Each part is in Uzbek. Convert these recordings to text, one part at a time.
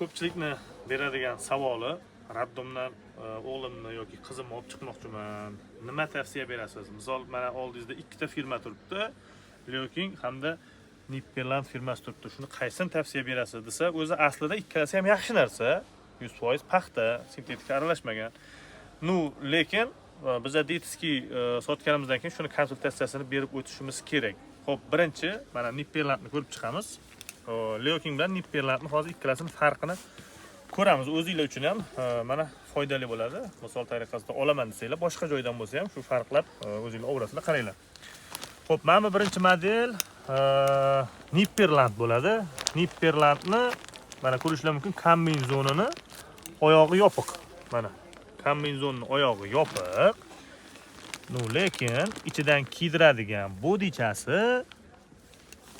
ko'pchilikni beradigan savoli, raddomdan o'g'limni yoki qizimni olib chiqmoqchiman. Nima tavsiya berasiz? Misol, mana oldingizda ikkita firma turibdi, Leoking hamda Nipperland firmasi turibdi. Shuni qaysini tavsiya berasiz desa, o'zi aslida ikkalasi ham yaxshi narsa. 100% paxta, sintetika aralashmagan. Lekin biz aytdikki, sotganimizdan keyin shuni konsultatsiyasini berib o'tishimiz kerak. Xo'p, birinchi mana Nipperlandni ko'rib chiqamiz. Leoking bilan Nipperlandni hozir ikkalasining farqini ko'ramiz. O'zingizlar uchun ham mana foydali bo'ladi. Misol tariqasida olaman desanglar, boshqa joydan bo'lsa ham shu farqlar o'zingizlar obrasida qaranglar. Xo'p, mana birinchi model Nipperland bo'ladi. Nipperlandni mana ko'rishlar mumkin, kombinezonini oyog'i yopiq. Mana kombinezonning oyog'i yopiq. Lekin ichidan kiydiradigan bodichasi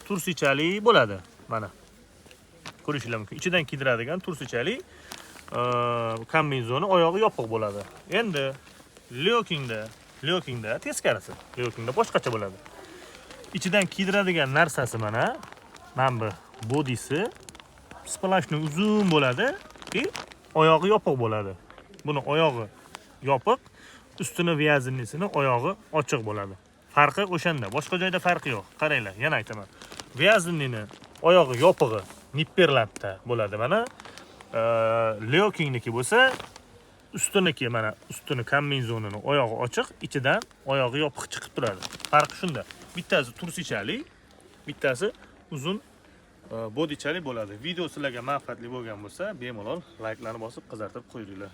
tursichali bo'ladi. Mana ko'rishlar mumkin. Ichidan kiydiradigan tursichali kombinezoni oyog'i yopiq bo'ladi. Endi Leokingda teskarisi. Leokingda boshqacha bo'ladi. İçidan kiydiradigan narsasi mana bu bodisi splashni uzun bo'ladi va oyog'i yopiq bo'ladi. Buni oyog'i yopiq, ustini vyazinnisini oyog'i ochiq bo'ladi. Farqi o'shanda, boshqa joyda farqi yo'q. Qaranglar, yana aytaman. Vyazinnini oyog'i yopig'i Nipperlandda bo'ladi mana. Leokingniki bo'lsa, ustuniki mana ustuni kombinezonini oyog'i ochiq, ichidan oyog'i yopiq chiqib turadi. Farqi shunda. Bittasi tursichali, bittasi uzun bodichali bo'ladi. Video sizlarga manfaatli bo'lgan bo'lsa, bemalol like'larni bosib qizartirib qo'yinglar.